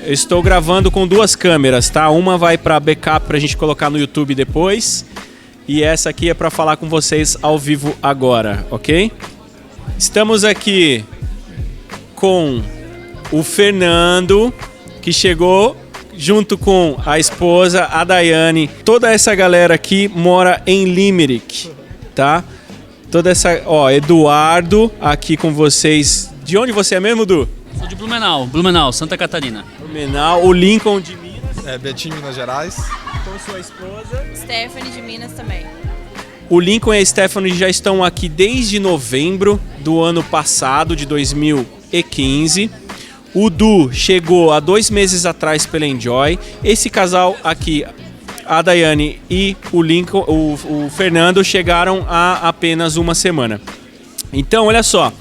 Eu estou gravando com duas câmeras, tá? Uma vai para backup pra gente colocar no YouTube depois. E essa aqui é para falar com vocês ao vivo agora, ok? Estamos aqui com o Fernando, que chegou junto com a esposa, a Daiane. Toda essa galera aqui mora em Limerick, tá? Toda essa... Ó, Eduardo aqui com vocês. De onde você é mesmo, Edu? Sou de Blumenau, Santa Catarina. Blumenau, o Lincoln de Minas. Betim, Minas Gerais. Com sua esposa. Stephanie de Minas também. O Lincoln e a Stephanie já estão aqui desde novembro do ano passado, de 2015. O Du chegou há 2 meses atrás pela Enjoy. Esse casal aqui, a Daiane e o Lincoln, o Fernando, chegaram há apenas 1 semana. Então, olha só.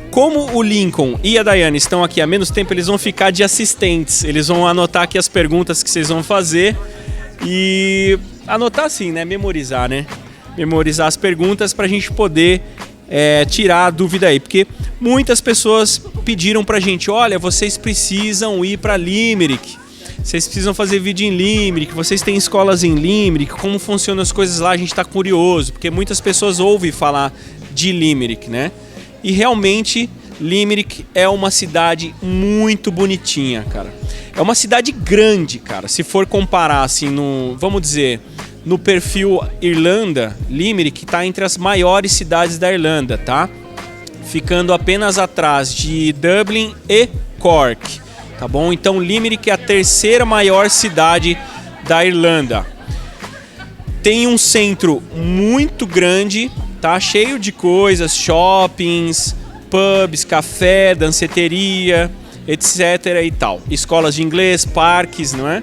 Como o Lincoln e a Daiane estão aqui há menos tempo, eles vão ficar de assistentes. Eles vão anotar aqui as perguntas que vocês vão fazer. E anotar assim, né? Memorizar, né? Memorizar as perguntas para a gente poder tirar a dúvida aí. Porque muitas pessoas pediram pra gente, olha, vocês precisam ir para Limerick. Vocês precisam fazer vídeo em Limerick. Vocês têm escolas em Limerick. Como funcionam as coisas lá? A gente tá curioso. Porque muitas pessoas ouvem falar de Limerick, né? E realmente, Limerick é uma cidade muito bonitinha, cara. É uma cidade grande, cara. Se for comparar, assim, vamos dizer, no perfil Irlanda, Limerick está entre as maiores cidades da Irlanda, tá? Ficando apenas atrás de Dublin e Cork, tá bom? Então, Limerick é a 3ª maior cidade da Irlanda. Tem um centro muito grande, tá? Cheio de coisas, shoppings, pubs, café, danceteria, etc e tal. Escolas de inglês, parques, não é?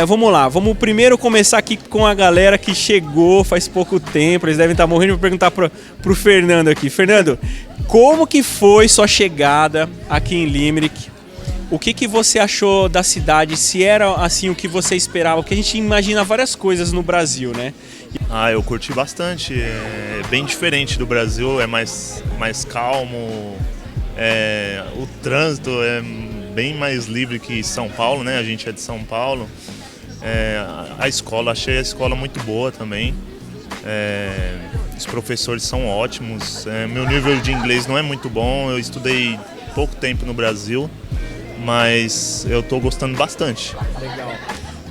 Vamos lá, vamos primeiro começar aqui com a galera que chegou faz pouco tempo. Eles devem estar morrendo. Vou perguntar pro Fernando aqui. Fernando, como que foi sua chegada aqui em Limerick? O que você achou da cidade? Se era assim o que você esperava? Porque a gente imagina várias coisas no Brasil, né? Eu curti bastante. É bem diferente do Brasil, é mais calmo. O trânsito é bem mais livre que São Paulo, né? A gente é de São Paulo. A escola, achei a escola muito boa também. Os professores são ótimos. Meu nível de inglês não é muito bom, eu estudei pouco tempo no Brasil, mas eu estou gostando bastante. Legal.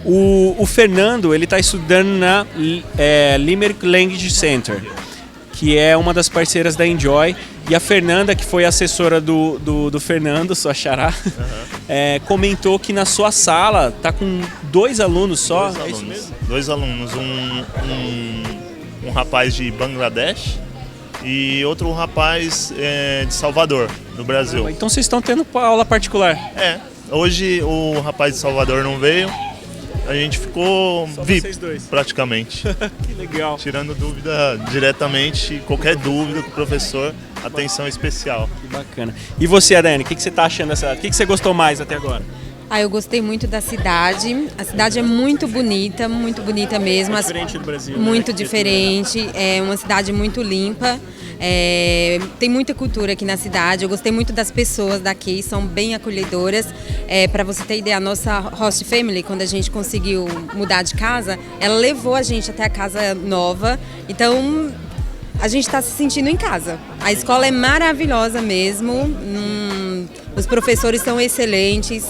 O Fernando, ele está estudando na Limerick Language Center, que é uma das parceiras da Enjoy. E a Fernanda, que foi assessora do Fernando, sua xará, comentou que na sua sala tá com 2 alunos só. 2 alunos. É isso mesmo? 2 alunos, um rapaz de Bangladesh e outro rapaz de Salvador, do Brasil. Então vocês estão tendo aula particular? Hoje o rapaz de Salvador não veio. A gente ficou VIP, praticamente. Que legal. Tirando dúvida diretamente, qualquer dúvida com o professor, atenção especial. Que bacana. E você, Adriane, o que você está achando dessa cidade? O que você gostou mais até agora? Eu gostei muito da cidade. A cidade é muito bonita mesmo. É diferente do Brasil. Muito né? diferente. É uma cidade muito limpa. Tem muita cultura aqui na cidade. Eu gostei muito das pessoas daqui, são bem acolhedoras. Para você ter ideia, a nossa host family, quando a gente conseguiu mudar de casa, ela levou a gente até a casa nova. Então, a gente está se sentindo em casa. A escola é maravilhosa mesmo. Os professores são excelentes.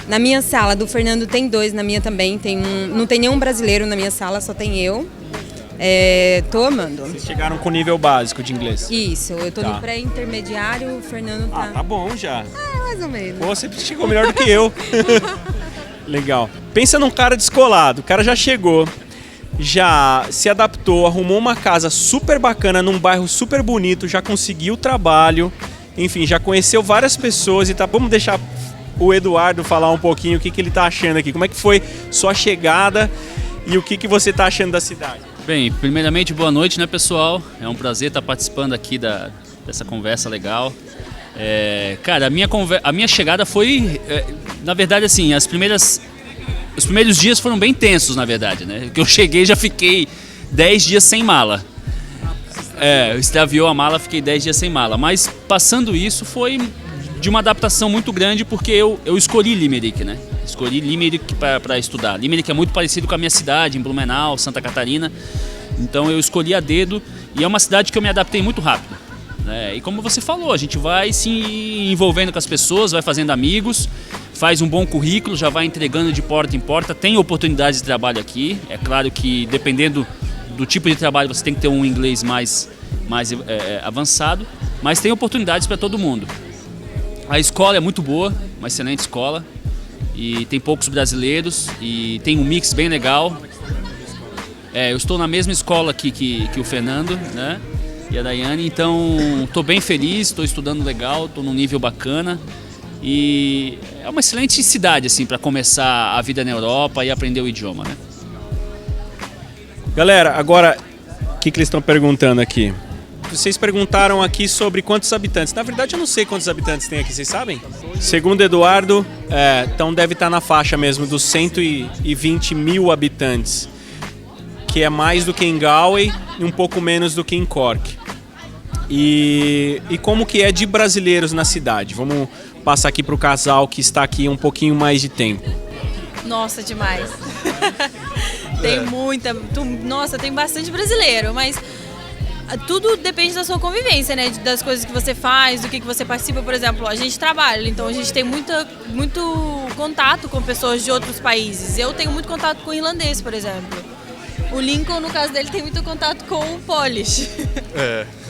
Na minha sala, do Fernando tem 2, na minha também. Não tem nenhum brasileiro na minha sala, só tem eu. Tô amando. Vocês chegaram com nível básico de inglês? Isso, eu tô no pré-intermediário, o Fernando tá... tá bom já. Mais ou menos. Você chegou melhor do que eu. Legal. Pensa num cara descolado, o cara já chegou, já se adaptou, arrumou uma casa super bacana num bairro super bonito, já conseguiu trabalho, enfim, já conheceu várias pessoas e tá... Vamos deixar o Eduardo falar um pouquinho o que ele tá achando aqui. Como é que foi sua chegada e o que você tá achando da cidade? Bem, primeiramente, boa noite, né, pessoal? É um prazer estar participando aqui dessa conversa legal. Cara, a minha chegada foi, na verdade, assim, os primeiros dias foram bem tensos, na verdade, né? Que eu cheguei, já fiquei 10 dias sem mala. Extraviou a mala, fiquei 10 dias sem mala. Mas passando isso foi de uma adaptação muito grande, porque eu escolhi Limerick, né? Escolhi Limerick para estudar. Limerick é muito parecido com a minha cidade, em Blumenau, Santa Catarina. Então eu escolhi a dedo e é uma cidade que eu me adaptei muito rápido, né? E como você falou, a gente vai se envolvendo com as pessoas, vai fazendo amigos, faz um bom currículo, já vai entregando de porta em porta, tem oportunidades de trabalho aqui. É claro que dependendo do tipo de trabalho você tem que ter um inglês mais avançado, mas tem oportunidades para todo mundo. A escola é muito boa, uma excelente escola, e tem poucos brasileiros e tem um mix bem legal. Eu estou na mesma escola que o Fernando, né? E a Daiane, então estou bem feliz, estou estudando legal, estou num nível bacana e é uma excelente cidade assim para começar a vida na Europa e aprender o idioma, né? Galera, agora o que eles estão perguntando aqui? Vocês perguntaram aqui sobre quantos habitantes. Na verdade, eu não sei quantos habitantes tem aqui, vocês sabem? Segundo Eduardo, então deve estar na faixa mesmo dos 120 mil habitantes, que é mais do que em Galway e um pouco menos do que em Cork. E como que é de brasileiros na cidade? Vamos passar aqui para o casal que está aqui um pouquinho mais de tempo. Nossa, demais. Tem muita... Nossa, tem bastante brasileiro, mas tudo depende da sua convivência, né? Das coisas que você faz, do que você participa. Por exemplo, a gente trabalha, então a gente tem muito contato com pessoas de outros países. Eu tenho muito contato com o irlandês, por exemplo. O Lincoln, no caso dele, tem muito contato com o Polish.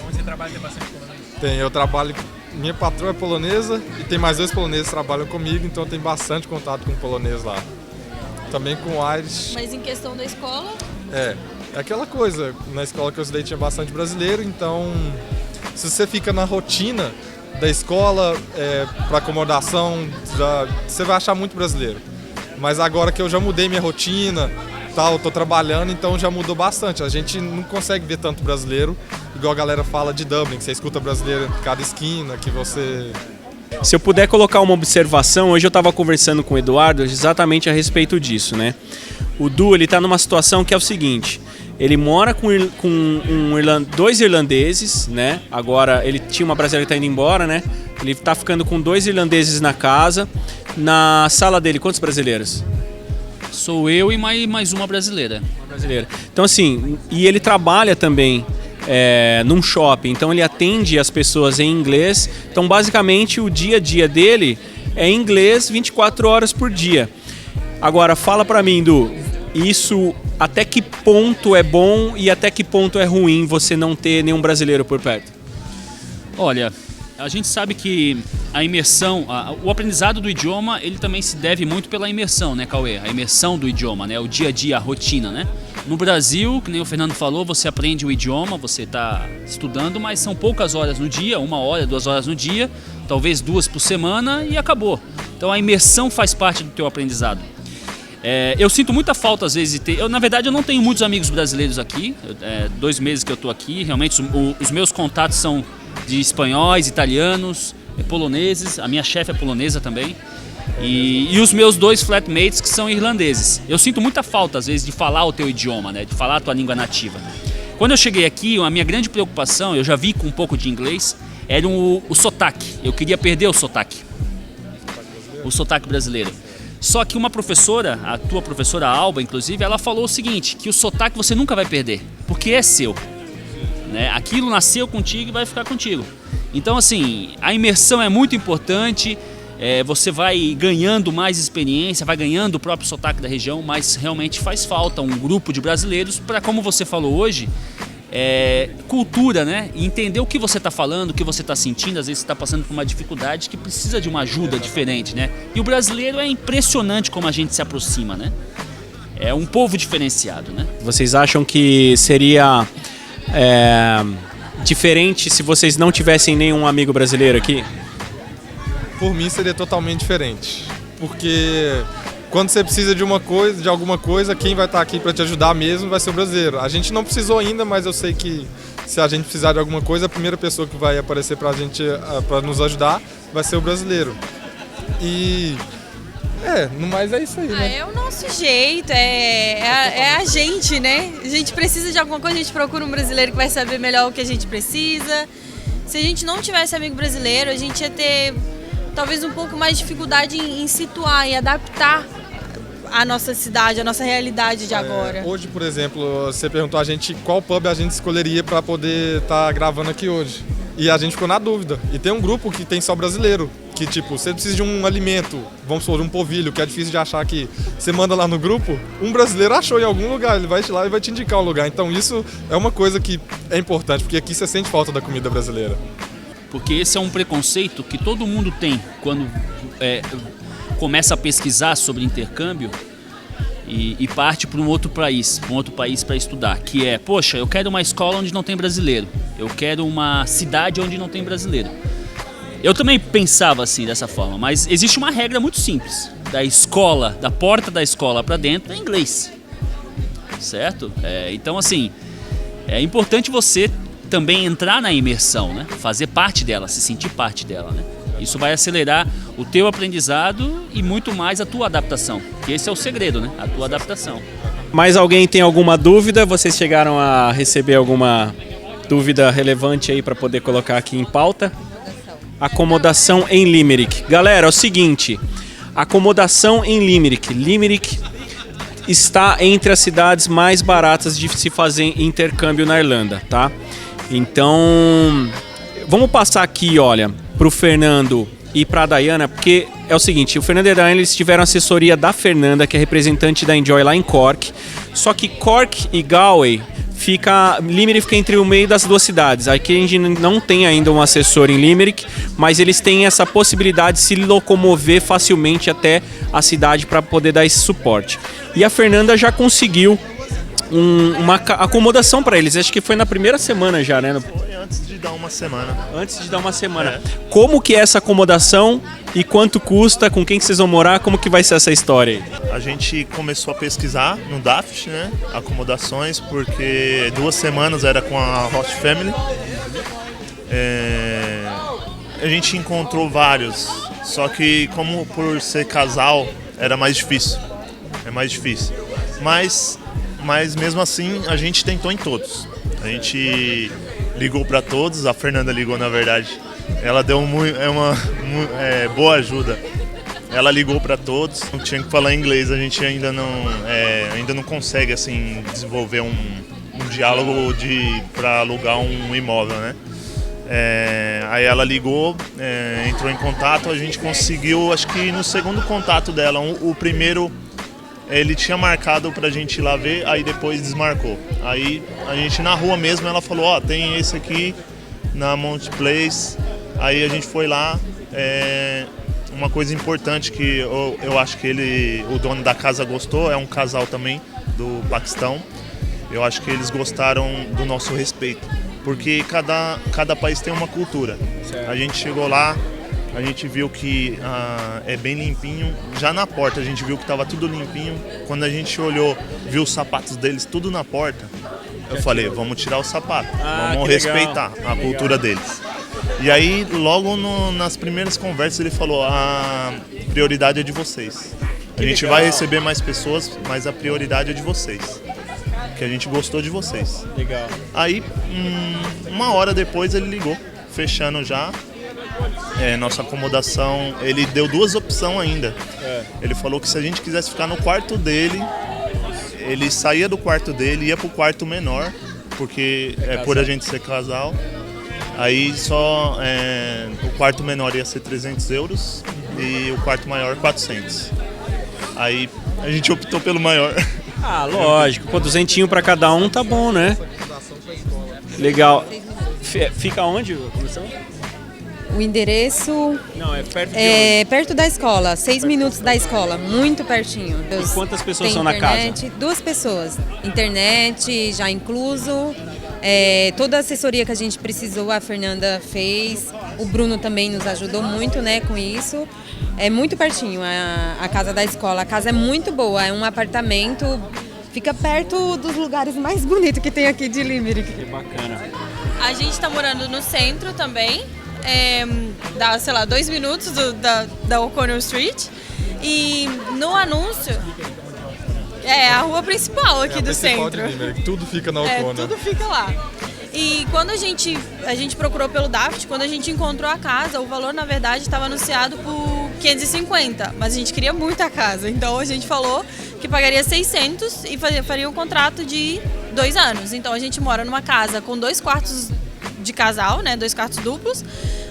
Onde você trabalha tem bastante polonês? Eu trabalho... Minha patroa é polonesa e tem mais 2 poloneses que trabalham comigo, então tem bastante contato com polonês lá. Também com o Irish. Mas em questão da escola? É aquela coisa, na escola que eu estudei tinha bastante brasileiro, então se você fica na rotina da escola, para acomodação, você vai achar muito brasileiro. Mas agora que eu já mudei minha rotina, tô trabalhando, então já mudou bastante. A gente não consegue ver tanto brasileiro, igual a galera fala de Dublin, que você escuta brasileiro em cada esquina, que você... Se eu puder colocar uma observação, hoje eu estava conversando com o Eduardo exatamente a respeito disso, né? O Du, ele está numa situação que é o seguinte, ele mora com 2 irlandeses, né? Agora, ele tinha uma brasileira que está indo embora, né? Ele está ficando com 2 irlandeses na casa. Na sala dele, quantos brasileiros? Sou eu e mais uma brasileira. Então assim, e ele trabalha também num shopping, então ele atende as pessoas em inglês. Então basicamente o dia a dia dele é em inglês 24 horas por dia. Agora fala pra mim, Du, isso até que ponto é bom e até que ponto é ruim você não ter nenhum brasileiro por perto? Olha, a gente sabe que a imersão, o aprendizado do idioma, ele também se deve muito pela imersão, né, Cauê? A imersão do idioma, né? O dia a dia, a rotina, né? No Brasil, que nem o Fernando falou, você aprende o idioma, você está estudando, mas são poucas horas no dia, 1 hora, 2 horas no dia, talvez 2 por semana e acabou. Então a imersão faz parte do teu aprendizado. Eu sinto muita falta às vezes de ter... na verdade, eu não tenho muitos amigos brasileiros aqui, 2 meses que eu estou aqui, realmente os meus contatos são de espanhóis, italianos, poloneses, a minha chefe é polonesa também, e os meus 2 flatmates que são irlandeses. Eu sinto muita falta às vezes de falar o teu idioma, né? De falar a tua língua nativa. Quando eu cheguei aqui, a minha grande preocupação, eu já vi com um pouco de inglês, era o sotaque. Eu queria perder o sotaque brasileiro. Só que uma professora, a tua professora Alba, inclusive, ela falou o seguinte, que o sotaque você nunca vai perder, porque é seu. Né? Aquilo nasceu contigo e vai ficar contigo. Então, assim, a imersão é muito importante, você vai ganhando mais experiência, vai ganhando o próprio sotaque da região, mas realmente faz falta um grupo de brasileiros para, como você falou hoje, cultura, né? E entender o que você está falando, o que você está sentindo. Às vezes você está passando por uma dificuldade que precisa de uma ajuda diferente, né? E o brasileiro é impressionante como a gente se aproxima, né? É um povo diferenciado, né? Vocês acham que seria diferente se vocês não tivessem nenhum amigo brasileiro aqui? Por mim seria totalmente diferente, porque quando você precisa de alguma coisa, quem vai estar aqui para te ajudar mesmo vai ser o brasileiro. A gente não precisou ainda, mas eu sei que se a gente precisar de alguma coisa, a primeira pessoa que vai aparecer para a gente, para nos ajudar, vai ser o brasileiro. E no mais é isso aí, né? É o nosso jeito, é a gente, né? A gente precisa de alguma coisa, a gente procura um brasileiro que vai saber melhor o que a gente precisa. Se a gente não tivesse amigo brasileiro, a gente ia ter talvez um pouco mais de dificuldade em situar e adaptar a nossa cidade, a nossa realidade de agora. Hoje, por exemplo, você perguntou a gente qual pub a gente escolheria para poder estar gravando aqui hoje. E a gente ficou na dúvida. E tem um grupo que tem só brasileiro, que tipo, você precisa de um alimento, vamos supor, um polvilho, que é difícil de achar aqui. Você manda lá no grupo, um brasileiro achou em algum lugar, ele vai lá e vai te indicar um lugar. Então isso é uma coisa que é importante, porque aqui você sente falta da comida brasileira. Porque esse é um preconceito que todo mundo tem quando começa a pesquisar sobre intercâmbio e parte para um outro país para estudar, que é, poxa, eu quero uma escola onde não tem brasileiro, eu quero uma cidade onde não tem brasileiro. Eu também pensava assim, dessa forma, mas existe uma regra muito simples, da escola, da porta da escola para dentro é inglês, certo? Então assim, é importante você também entrar na imersão, né? Fazer parte dela, se sentir parte dela, né? Isso vai acelerar o teu aprendizado e muito mais a tua adaptação. Que esse é o segredo, né? A tua adaptação. Mais alguém tem alguma dúvida? Vocês chegaram a receber alguma dúvida relevante aí para poder colocar aqui em pauta? Acomodação em Limerick. Galera, é o seguinte, acomodação em Limerick. Limerick está entre as cidades mais baratas de se fazer intercâmbio na Irlanda, tá? Então, vamos passar aqui, olha, pro Fernando e pra Dayana, porque é o seguinte, o Fernando e a Dayana, eles tiveram assessoria da Fernanda, que é representante da Enjoy lá em Cork, só que Cork e Galway Limerick fica entre o meio das duas cidades. Aqui a gente não tem ainda um assessor em Limerick, mas eles têm essa possibilidade de se locomover facilmente até a cidade para poder dar esse suporte. E a Fernanda já conseguiu uma acomodação para eles, acho que foi na primeira semana já, né? Foi antes de dar uma semana. Antes de dar uma semana. Como que é essa acomodação e quanto custa, com quem que vocês vão morar, como que vai ser essa história aí? A gente começou a pesquisar no Daft, né, acomodações, porque 2 semanas era com a Host Family. A gente encontrou vários, só que como por ser casal era mais difícil. É mais difícil. Mas mesmo assim a gente tentou em todos. A gente ligou para todos, a Fernanda ligou na verdade. Ela deu uma boa ajuda. Ela ligou para todos. Não tinha que falar inglês, a gente ainda não consegue assim desenvolver um diálogo para alugar um imóvel, né? Aí ela ligou, entrou em contato, a gente conseguiu, acho que no segundo contato dela, o primeiro ele tinha marcado pra gente ir lá ver, aí depois desmarcou. Aí a gente na rua mesmo, ela falou, tem esse aqui na Mount Place. Aí a gente foi lá, uma coisa importante que eu acho que o dono da casa gostou, é um casal também do Paquistão. Eu acho que eles gostaram do nosso respeito, porque cada país tem uma cultura. Certo. A gente chegou lá, a gente viu que é bem limpinho. Já na porta a gente viu que estava tudo limpinho. Quando a gente olhou, viu os sapatos deles tudo na porta, eu falei, vamos tirar o sapato, vamos respeitar a cultura deles. E aí, logo nas primeiras conversas, ele falou, a prioridade é de vocês. A gente vai receber mais pessoas, mas a prioridade é de vocês. Que a gente gostou de vocês. Legal. Aí, 1 hora depois, ele ligou, fechando já. Nossa acomodação, ele deu 2 opções ainda. Ele falou que se a gente quisesse ficar no quarto dele, ele saía do quarto dele e ia pro quarto menor, porque por a gente ser casal. Aí só o quarto menor ia ser 300 euros e o quarto maior 400. Aí a gente optou pelo maior. Ah, lógico. Pô, 200 pra cada um tá bom, né? Legal. Fica onde? O endereço Não, é perto de é perto da escola, 6 minutos da escola, muito pertinho. E quantas pessoas tem são na internet, casa? 2 pessoas. Internet já incluso. Toda a assessoria que a gente precisou, a Fernanda fez. O Bruno também nos ajudou muito, né, com isso. É muito pertinho a casa da escola. A casa é muito boa, é um apartamento, fica perto dos lugares mais bonitos que tem aqui de Limerick. Que bacana. A gente tá morando no centro também. Dá, sei lá, 2 minutos da O'Connell Street. E no anúncio a rua principal aqui do centro. Limerick, tudo fica na O'Connell. Tudo fica lá. E quando a gente procurou pelo Daft, quando a gente encontrou a casa, o valor na verdade estava anunciado por 550, mas a gente queria muito a casa, então a gente falou que pagaria 600 e faria um contrato de 2 anos. Então a gente mora numa casa com 2 quartos de casal, né, 2 quartos duplos,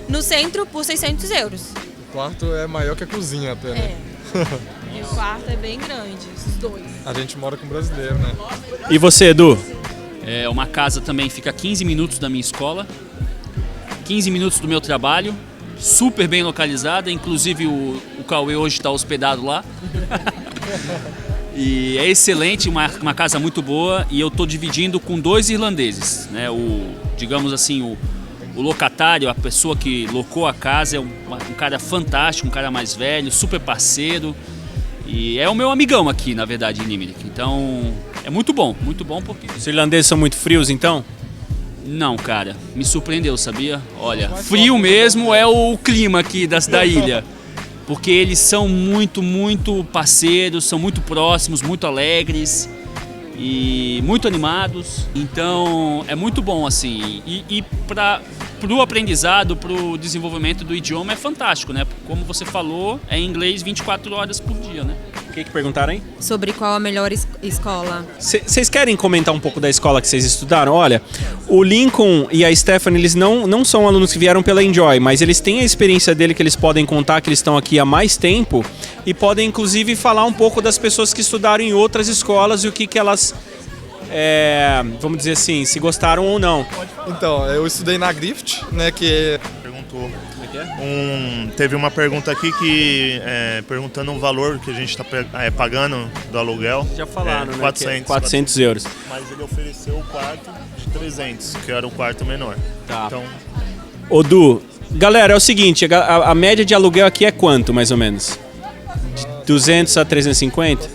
no centro por 600 euros. O quarto é maior que a cozinha até, né? E o quarto é bem grande, esses 2. A gente mora com brasileiro, né? E você, Edu? É uma casa também, fica a 15 minutos da minha escola, 15 minutos do meu trabalho, super bem localizada, inclusive o Cauê hoje está hospedado lá. E é excelente, uma casa muito boa, e eu estou dividindo com 2 irlandeses, né? Digamos assim, o locatário, a pessoa que locou a casa é um cara fantástico, um cara mais velho, super parceiro, e é o meu amigão aqui, na verdade, em Limerick. Então é muito bom porque... Os irlandeses são muito frios, então? Não, cara, me surpreendeu, sabia? Olha, frio mesmo é o clima aqui da ilha. Porque eles são muito, muito parceiros, são muito próximos, muito alegres e muito animados. Então é muito bom, assim. E para o aprendizado, para o desenvolvimento do idioma é fantástico, né? Como você falou, é inglês 24 horas por dia, né? O que perguntaram, hein? Sobre qual a melhor escola. Vocês querem comentar um pouco da escola que vocês estudaram? Olha, o Lincoln e a Stephanie, eles não são alunos que vieram pela Enjoy, mas eles têm a experiência dele que eles podem contar, que eles estão aqui há mais tempo, e podem inclusive falar um pouco das pessoas que estudaram em outras escolas e o que elas, vamos dizer assim, se gostaram ou não. Então, eu estudei na Grift, né, que... Perguntou. Teve uma pergunta aqui que perguntando o valor que a gente está pagando do aluguel. Já falaram, né? 400, 400 euros. Mas ele ofereceu o quarto de 300, que era o quarto menor. Tá. Então, Ô Du, galera, é o seguinte, a média de aluguel aqui é quanto, mais ou menos? De 200 a 350?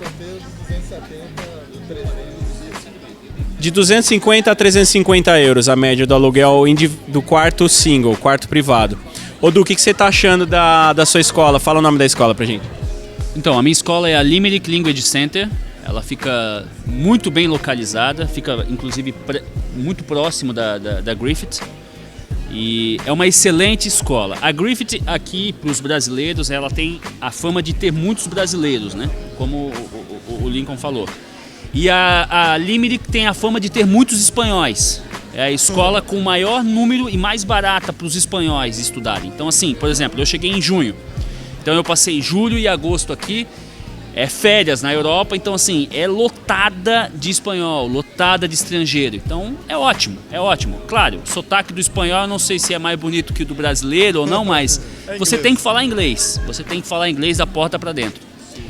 De 250 a 350 euros a média do aluguel do quarto single, quarto privado. Ô Du, o que você tá achando da sua escola? Fala o nome da escola pra gente. Então, a minha escola é a Limerick Language Center. Ela fica muito bem localizada, fica inclusive muito próximo da Griffith. E é uma excelente escola. A Griffith aqui, para os brasileiros, ela tem a fama de ter muitos brasileiros, né? Como o Lincoln falou. E a Limerick tem a fama de ter muitos espanhóis. É a escola com o maior número e mais barata para os espanhóis estudarem. Então, assim, por exemplo, eu cheguei em junho. Então eu passei julho e agosto aqui. Férias na Europa, então assim, é lotada de espanhol, lotada de estrangeiro. Então é ótimo, é ótimo. Claro, o sotaque do espanhol eu não sei se é mais bonito que o do brasileiro ou não, mas você tem que falar inglês. Você tem que falar inglês da porta para dentro.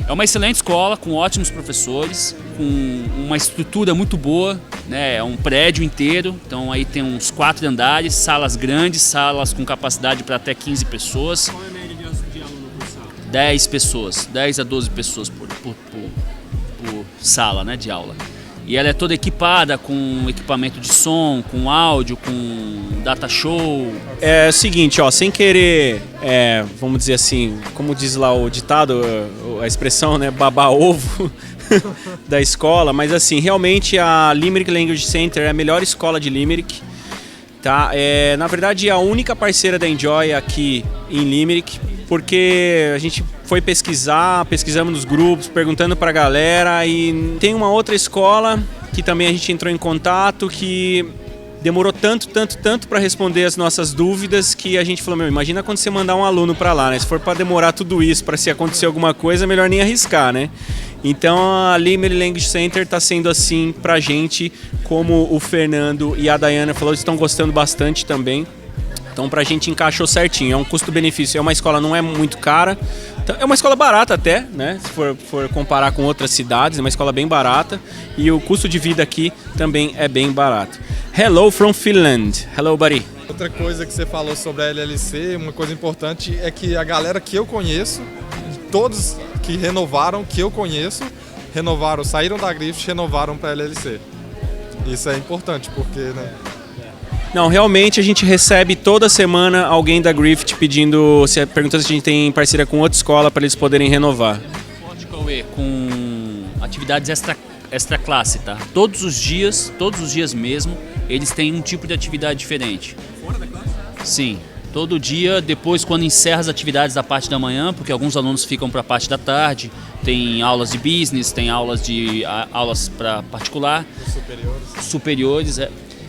É uma excelente escola, com ótimos professores, com uma estrutura muito boa, né? É um prédio inteiro, então aí tem uns 4 andares, salas grandes, salas com capacidade para até 15 pessoas. 10 pessoas, 10 a 12 pessoas por sala, né, de aula. E ela é toda equipada com equipamento de som, com áudio, com data show. É o seguinte, ó, sem querer, vamos dizer assim, como diz lá o ditado, a expressão, né, babar ovo da escola, mas assim, realmente a Limerick Language Center é a melhor escola de Limerick. Tá? Na verdade, é a única parceira da Enjoy aqui em Limerick, porque a gente foi pesquisamos nos grupos, perguntando pra galera, e tem uma outra escola que também a gente entrou em contato, que demorou tanto para responder as nossas dúvidas, que a gente falou, imagina quando você mandar um aluno para lá, né? Se for para demorar tudo isso, para se acontecer alguma coisa, é melhor nem arriscar, né? Então a Limerick Language Center está sendo assim pra gente, como o Fernando e a Dayana falou, eles estão gostando bastante também. Então pra gente encaixou certinho, é um custo-benefício, é uma escola não é muito cara, é uma escola barata até, né? Se for comparar com outras cidades, é uma escola bem barata, e o custo de vida aqui também é bem barato. Hello from Finland. Hello, buddy. Outra coisa que você falou sobre a LLC, uma coisa importante é que a galera que eu conheço, todos que renovaram, que eu conheço, saíram da Griffith, renovaram para a LLC. Isso é importante, porque, né? Não, realmente a gente recebe toda semana alguém da Griffith perguntando se a gente tem parceria com outra escola para eles poderem renovar. Com atividades extra classe, tá? Todos os dias mesmo, eles têm um tipo de atividade diferente. Fora da classe? Sim. Todo dia, depois quando encerra as atividades da parte da manhã, porque alguns alunos ficam para a parte da tarde, tem aulas de business, tem aulas para particular, superiores,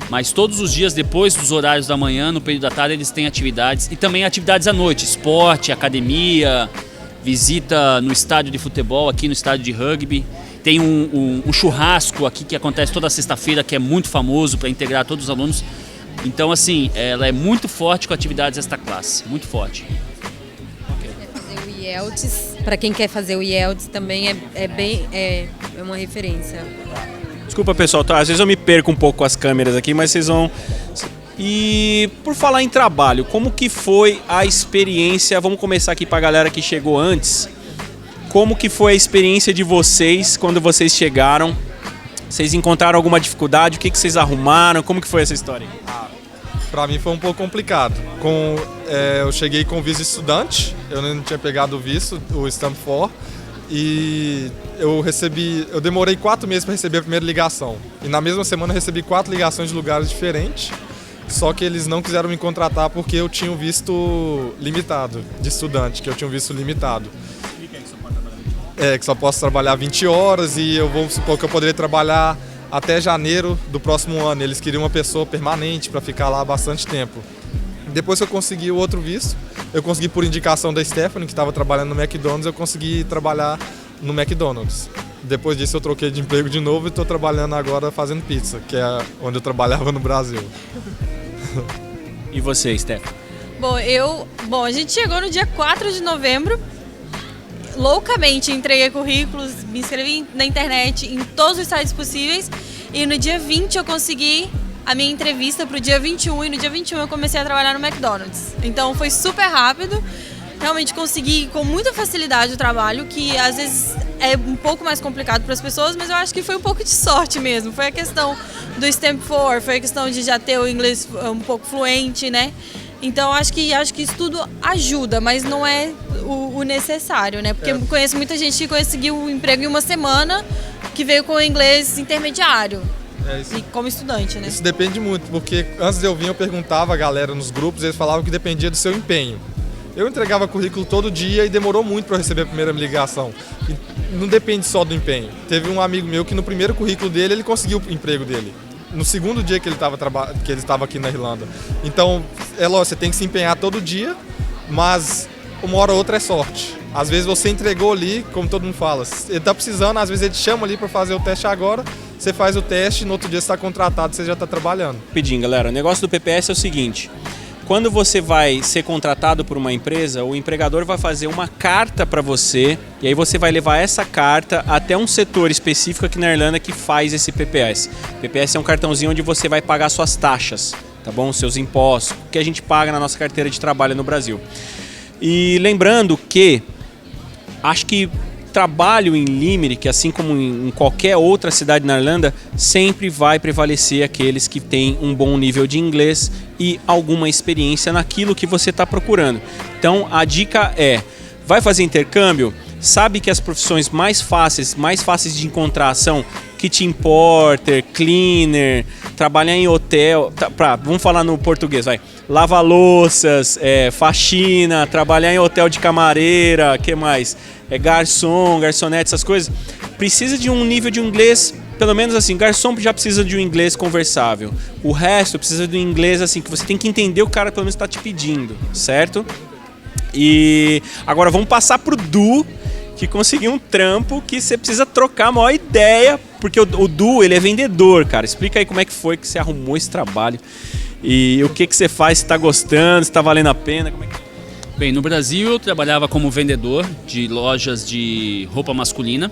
mas todos os dias depois dos horários da manhã, no período da tarde, eles têm atividades e também atividades à noite, esporte, academia, visita no estádio de futebol, aqui no estádio de rugby. Tem um churrasco aqui que acontece toda sexta-feira, que é muito famoso para integrar todos os alunos. Então, assim, ela é muito forte com atividades desta classe, muito forte. Fazer o IELTS, para quem quer fazer o IELTS também é uma referência. Desculpa, pessoal, tá? Às vezes eu me perco um pouco com as câmeras aqui, mas vocês vão... E por falar em trabalho, como que foi a experiência? Vamos começar aqui para a galera que chegou antes. Como que foi a experiência de vocês quando vocês chegaram? Vocês encontraram alguma dificuldade? O que vocês arrumaram? Como que foi essa história? Para mim foi um pouco complicado. Eu cheguei com visto de estudante, eu não tinha pegado o visto, o Stamp 4, e eu demorei 4 meses para receber a primeira ligação. E na mesma semana eu recebi 4 ligações de lugares diferentes, só que eles não quiseram me contratar porque eu tinha um visto limitado de estudante, que eu tinha um visto limitado. Que só posso trabalhar 20 horas e eu vou supor que eu poderia trabalhar até janeiro do próximo ano. Eles queriam uma pessoa permanente para ficar lá bastante tempo. Depois que eu consegui o outro visto, eu consegui por indicação da Stephanie, que estava trabalhando no McDonald's, eu consegui trabalhar no McDonald's. Depois disso eu troquei de emprego de novo e estou trabalhando agora fazendo pizza, que é onde eu trabalhava no Brasil. E você, Stephanie? Bom, a gente chegou no dia 4 de novembro. Loucamente entreguei currículos, me inscrevi na internet em todos os sites possíveis e no dia 20 eu consegui a minha entrevista para o dia 21 e no dia 21 eu comecei a trabalhar no McDonald's. Então foi super rápido, realmente consegui com muita facilidade o trabalho, que às vezes é um pouco mais complicado para as pessoas, mas eu acho que foi um pouco de sorte mesmo. Foi a questão do Stamp 4, foi a questão de já ter o inglês um pouco fluente, né? Então acho que isso tudo ajuda, mas não é o necessário, né? Porque conheço muita gente que conseguiu um emprego em uma semana, que veio com o inglês intermediário, e como estudante, né? Isso depende muito, porque antes de eu vir eu perguntava a galera nos grupos, eles falavam que dependia do seu empenho. Eu entregava currículo todo dia e demorou muito para receber a primeira ligação. E não depende só do empenho. Teve um amigo meu que no primeiro currículo dele ele conseguiu o emprego dele. No segundo dia que ele estava aqui na Irlanda. Então, é lógico, você tem que se empenhar todo dia, mas uma hora ou outra é sorte. Às vezes você entregou ali, como todo mundo fala, ele está precisando, às vezes ele te chama ali para fazer o teste agora, você faz o teste, no outro dia você está contratado, você já está trabalhando. Rapidinho, galera, o negócio do PPS é o seguinte: quando você vai ser contratado por uma empresa, o empregador vai fazer uma carta para você e aí você vai levar essa carta até um setor específico aqui na Irlanda que faz esse PPS. PPS é um cartãozinho onde você vai pagar suas taxas, tá bom? Seus impostos, que a gente paga na nossa carteira de trabalho no Brasil. E lembrando que acho que trabalho em Limerick, assim como em qualquer outra cidade na Irlanda, sempre vai prevalecer aqueles que têm um bom nível de inglês e alguma experiência naquilo que você está procurando. Então a dica é, vai fazer intercâmbio? Sabe que as profissões mais fáceis de encontrar são kitchen porter, cleaner, trabalhar em hotel, vamos falar no português, vai. Lava-louças, faxina, trabalhar em hotel de camareira, que mais? Garçom, garçonete, essas coisas. Precisa de um nível de inglês, pelo menos assim, garçom já precisa de um inglês conversável. O resto precisa de um inglês assim, que você tem que entender o cara pelo menos está te pedindo, certo? E agora vamos passar pro Du, que conseguiu um trampo que você precisa trocar a maior ideia, porque o Du, ele é vendedor, cara. Explica aí como é que foi que você arrumou esse trabalho e o que você faz, se tá gostando, se tá valendo a pena, como é que... Bem, no Brasil eu trabalhava como vendedor de lojas de roupa masculina.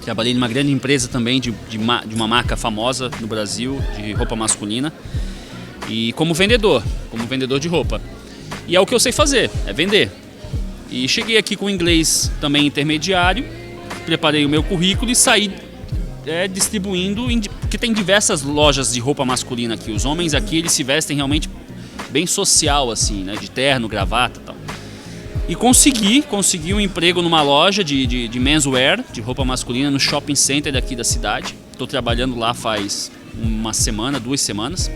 Trabalhei numa grande empresa também de uma marca famosa no Brasil de roupa masculina. E como vendedor de roupa. E é o que eu sei fazer, é vender. E cheguei aqui com inglês também intermediário, preparei o meu currículo e saí distribuindo, porque tem diversas lojas de roupa masculina aqui. Os homens aqui, eles se vestem realmente bem social, assim, né? De terno, gravata e tal. E consegui um emprego numa loja de menswear, de roupa masculina, no shopping center daqui da cidade. Estou trabalhando lá faz uma semana, 2 semanas.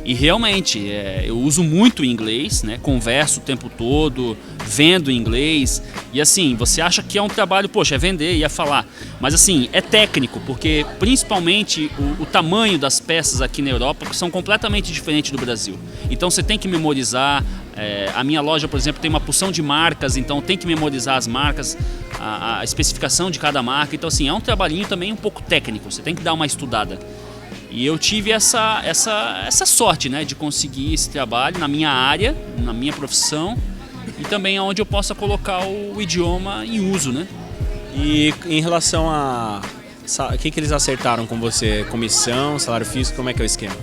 E realmente, eu uso muito inglês, né? Converso o tempo todo, vendo inglês. E assim, você acha que é um trabalho, poxa, é vender e é falar. Mas assim, é técnico, porque principalmente o tamanho das peças aqui na Europa são completamente diferentes do Brasil. Então você tem que memorizar. A minha loja, por exemplo, tem uma porção de marcas, então tem que memorizar as marcas, a especificação de cada marca. Então assim, é um trabalhinho também um pouco técnico, você tem que dar uma estudada. E eu tive essa sorte, né, de conseguir esse trabalho na minha área, na minha profissão, e também onde eu possa colocar o idioma em uso, né? E em relação a... O que eles acertaram com você? Comissão, salário fixo, como é que é o esquema?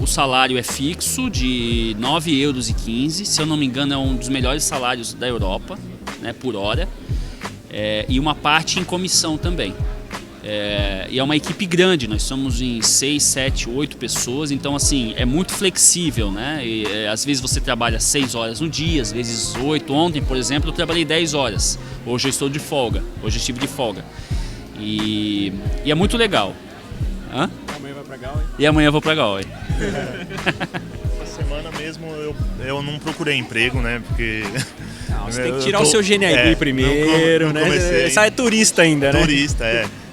O salário é fixo de 9,15 €, se eu não me engano é um dos melhores salários da Europa, né, por hora, e uma parte em comissão também. E é uma equipe grande, nós somos em 6, 7, 8 pessoas, então assim, é muito flexível, né? E, às vezes você trabalha 6 horas no dia, às vezes 8. Ontem, por exemplo, eu trabalhei 10 horas. Hoje eu estou de folga, hoje eu estive de folga. E é muito legal. Hã? Amanhã vai pra Galway? E amanhã eu vou pra Galway. Essa semana mesmo eu não procurei emprego, né? Porque... Não, você tem que tirar o seu GNIB primeiro, né? Você é turista ainda, né? Turista,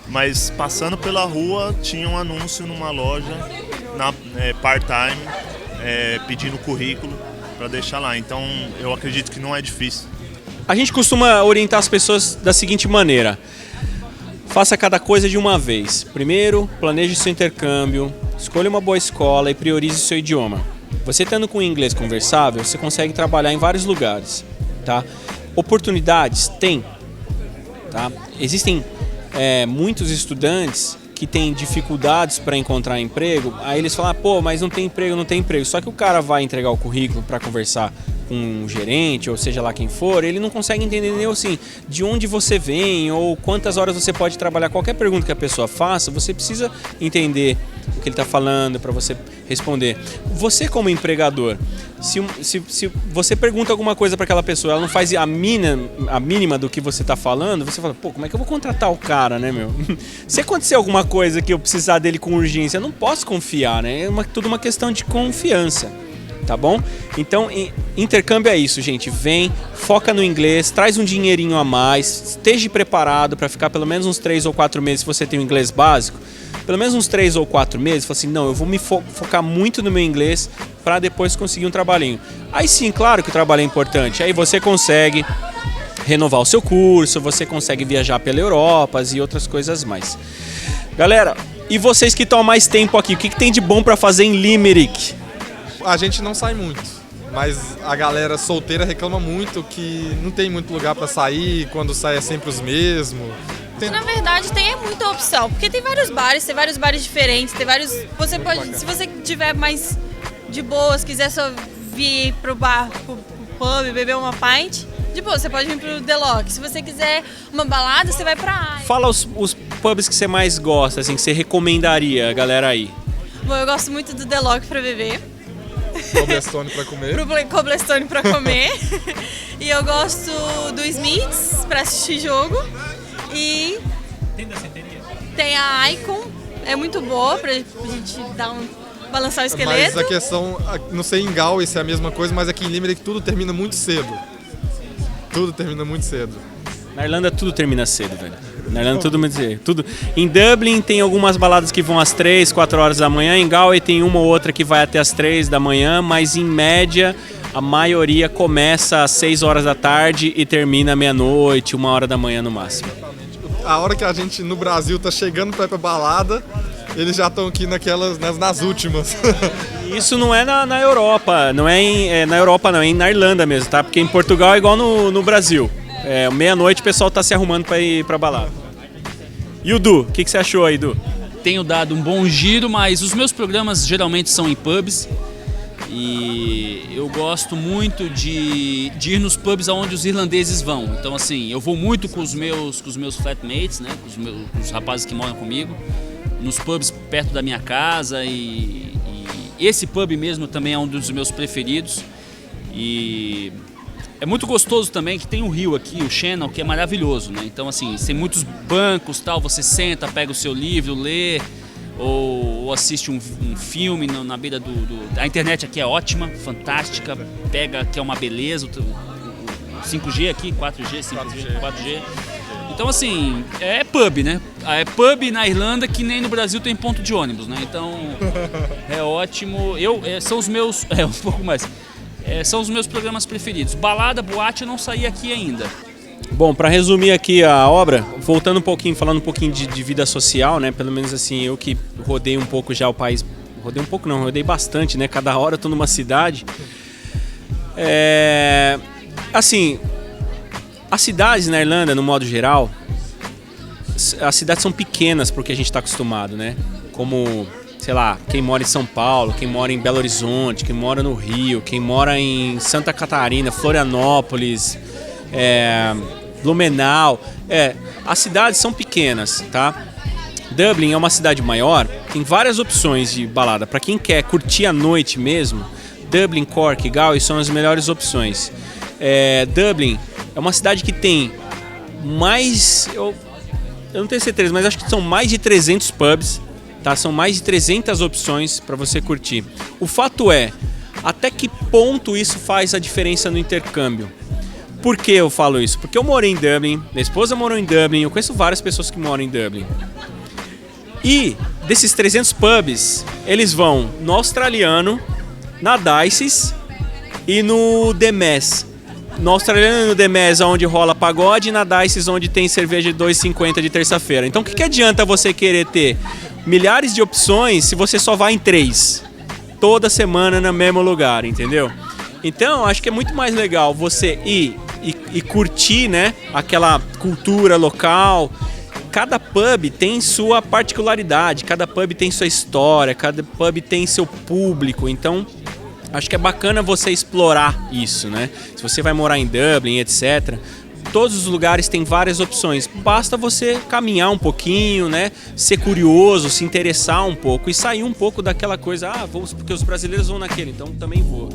Mas passando pela rua tinha um anúncio numa loja part-time pedindo currículo para deixar lá. Então eu acredito que não é difícil. A gente costuma orientar as pessoas da seguinte maneira: faça cada coisa de uma vez. Primeiro, planeje seu intercâmbio, escolha uma boa escola e priorize seu idioma. Você estando com inglês conversável, você consegue trabalhar em vários lugares, tá? Oportunidades tem, tá? Existem muitos estudantes que têm dificuldades para encontrar emprego, aí eles falam, pô, mas não tem emprego. Só que o cara vai entregar o currículo para conversar com um gerente, ou seja lá quem for, ele não consegue entender nem assim, de onde você vem, ou quantas horas você pode trabalhar. Qualquer pergunta que a pessoa faça, você precisa entender o que ele está falando para você responder. Você como empregador, se você pergunta alguma coisa para aquela pessoa, ela não faz a mínima do que você está falando, você fala, pô, como é que eu vou contratar o cara, né, meu? Se acontecer alguma coisa que eu precisar dele com urgência, eu não posso confiar, né? É tudo uma questão de confiança. Tá bom? Então, intercâmbio é isso, gente. Vem, foca no inglês, traz um dinheirinho a mais, esteja preparado para ficar pelo menos uns 3 ou 4 meses, se você tem o inglês básico, pelo menos uns 3 ou 4 meses, fala assim, não, eu vou me focar muito no meu inglês para depois conseguir um trabalhinho. Aí sim, claro que o trabalho é importante. Aí você consegue renovar o seu curso, você consegue viajar pela Europa e outras coisas mais. Galera, e vocês que estão há mais tempo aqui, o que tem de bom para fazer em Limerick? A gente não sai muito, mas a galera solteira reclama muito que não tem muito lugar para sair, quando sai é sempre os mesmos. Na verdade tem muita opção, porque tem vários bares diferentes, tem vários... Você pode, se você tiver mais de boas, quiser só vir pro bar, pro pub, beber uma pint, de boa, você pode vir pro The Lock. Se você quiser uma balada, você vai pra... Fala os pubs que você mais gosta, assim, que você recomendaria a galera aí. Bom, eu gosto muito do The Lock pra beber. Cobblestone pra comer. Cobblestone pra comer. E eu gosto do Smiths pra assistir jogo. E tem a Icon, é muito boa pra gente balançar o esqueleto. Mas a questão, não sei em Galway se é a mesma coisa, mas aqui em Limerick tudo termina muito cedo. Tudo termina muito cedo. Na Irlanda tudo termina cedo, velho. Na Irlanda tudo muito cedo. Tudo. Em Dublin tem algumas baladas que vão às 3, 4 horas da manhã. Em Galway tem uma ou outra que vai até às 3 da manhã, mas em média a maioria começa às 6 horas da tarde e termina meia-noite, 1 hora da manhã no máximo. A hora que a gente no Brasil tá chegando pra ir pra balada, eles já estão aqui nas últimas. Isso não é na Europa, não é na Europa não, é na Irlanda mesmo, tá? Porque em Portugal é igual no Brasil. Meia-noite o pessoal tá se arrumando pra ir pra balada. E o Du, o que você achou aí, Du? Tenho dado um bom giro, mas os meus programas geralmente são em pubs. E eu gosto muito de ir nos pubs onde os irlandeses vão. Então, assim, eu vou muito com os meus flatmates, né? Com os rapazes que moram comigo, nos pubs perto da minha casa. E esse pub mesmo também é um dos meus preferidos. E É muito gostoso também que tem o rio aqui, o Channel, que é maravilhoso, né? Então, assim, tem muitos bancos, tal, você senta, pega o seu livro, lê, ou assiste um filme na beira A internet aqui é ótima, fantástica, pega que é uma beleza, o 5G aqui, 4G, 5G, 4G. Então, assim, é pub, né? É pub na Irlanda que nem no Brasil tem ponto de ônibus, né? Então, é ótimo. São os meus... um pouco mais... são os meus programas preferidos. Balada, boate, eu não saí aqui ainda. Bom, para resumir aqui a obra, voltando um pouquinho, falando um pouquinho de vida social, né? Pelo menos assim, eu que rodei um pouco já o país, rodei um pouco não, rodei bastante, né? Cada hora eu tô numa cidade. Assim, as cidades na Irlanda, no modo geral, as cidades são pequenas porque a gente está acostumado, né? Como, sei lá, quem mora em São Paulo, quem mora em Belo Horizonte, quem mora no Rio, quem mora em Santa Catarina, Florianópolis, Blumenau. As cidades são pequenas, tá? Dublin é uma cidade maior, tem várias opções de balada. Para quem quer curtir a noite mesmo, Dublin, Cork, Galway são as melhores opções. Dublin é uma cidade que tem mais... Eu não tenho certeza, mas acho que são mais de 300 pubs. Tá? São mais de 300 opções para você curtir. O fato é, até que ponto isso faz a diferença no intercâmbio? Por que eu falo isso? Porque eu morei em Dublin, minha esposa morou em Dublin, eu conheço várias pessoas que moram em Dublin. E desses 300 pubs, eles vão no Australiano, na Dices e no The Mess. No Australiano e no The Mess, onde rola pagode, e na Dices, onde tem cerveja de 2,50 de terça-feira. Então o que adianta você querer ter milhares de opções se você só vai em 3 toda semana no mesmo lugar, entendeu? Então acho que é muito mais legal você ir e curtir, né, aquela cultura local. Cada pub tem sua particularidade, cada pub tem sua história, cada pub tem seu público. Então acho que é bacana você explorar isso, né? Se você vai morar em Dublin, etc., todos os lugares têm várias opções. Basta você caminhar um pouquinho, né? Ser curioso, se interessar um pouco e sair um pouco daquela coisa, porque os brasileiros vão naquele, então também vou.